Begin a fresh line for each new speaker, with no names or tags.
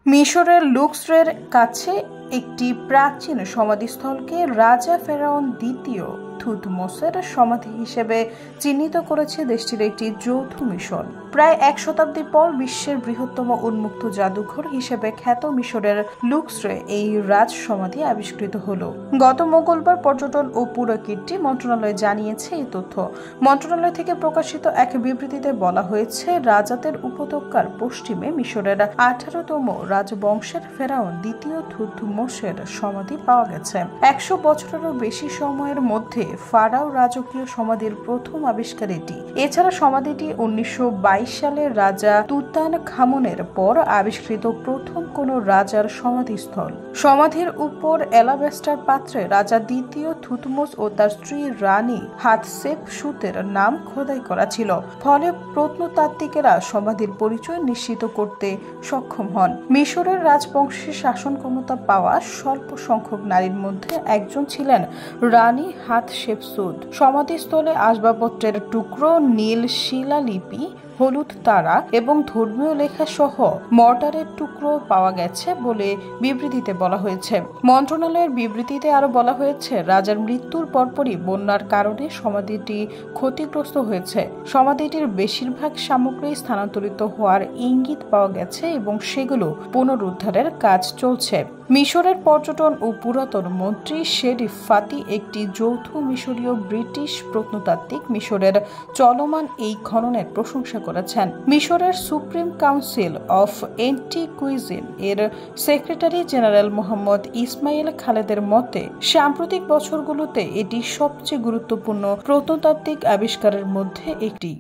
মিশরের লুক্সরের কাছে একটি প্রাচীন সমাধিস্থলকে রাজা ফেরাউন দ্বিতীয় থুতমোসের সমাধি হিসেবে চিহ্নিত করেছে দেশটির একটি যৌথ মিশন। প্রায় এক শতাব্দী পর বিশ্বের বৃহত্তম উন্মুক্ত জাদুঘর হিসেবে খ্যাত মিশরের লুক্সরে এই রাজ সমাধি আবিষ্কৃত হলো। গত মঙ্গলবার পর্যটন ও পুরাকীর্তি মন্ত্রণালয় জানিয়েছে এই তথ্য। মন্ত্রণালয় থেকে প্রকাশিত এক বিবৃতিতে বলা হয়েছে, রাজাতের উপত্যকার পশ্চিমে মিশরের 18তম রাজবংশের ফেরাউন দ্বিতীয় থুতমোসের সমাধি পাওয়া গেছে। 100 বছরেরও বেশি সময়ের মধ্যে ফারাও রাজকীয় সমাধির প্রথম আবিষ্কার এটি। এছাড়া সমাধিটি 1922 সালে রাজা তুতানখামুনের পর আবিষ্কৃত প্রথম কোন রাজার সমাধিস্থল। সমাধির উপর অ্যালাবেস্টার পাত্রে রাজা দ্বিতীয় থুতমোস ও তার স্ত্রী রানী হাতশেপসুতের নাম খোদাই করা ছিল। ফলে প্রত্নতাত্ত্বিকেরা সমাধির পরিচয় নিশ্চিত করতে সক্ষম হন। মিশরের রাজবংশে শাসন ক্ষমতা পাওয়া স্বল্প সংখ্যক নারীর মধ্যে একজন ছিলেন রানী হাতশেপসুত। সমাধিস্থলে আসবাবপত্রের টুকরো, নীল শিলালিপি, হলুদ তারা এবং ধর্মীয় লেখা সহ মর্টারের টুকরো পাওয়া গেছে বলে বিবৃতিতে বলা হয়েছে। মন্ত্রণালয়ের বিবৃতিতে আরো বলা হয়েছে, রাজার মৃত্যুর পরপরই বন্যার কারণে সমাধিটি ক্ষতিগ্রস্ত হয়েছে। সমাধিটির বেশিরভাগ সামগ্রী স্থানান্তরিত হওয়ার ইঙ্গিত পাওয়া গেছে এবং সেগুলো পুনরুদ্ধারের কাজ চলছে। মিশরের পর্যটন ও পুরাতন মন্ত্রী শেরিফ ফাতি একটি যৌথ মিশরীয় ব্রিটিশ প্রত্নতাত্ত্বিক মিশরের চলমান এই খননের প্রশংসা করেছেন। মিশরের সুপ্রিম কাউন্সিল অফ এন্টিকুইজিন এর সেক্রেটারি জেনারেল মোহাম্মদ ইসমাইল খালেদের মতে, সাম্প্রতিক বছরগুলোতে এটি সবচেয়ে গুরুত্বপূর্ণ প্রত্নতাত্ত্বিক আবিষ্কারের মধ্যে একটি।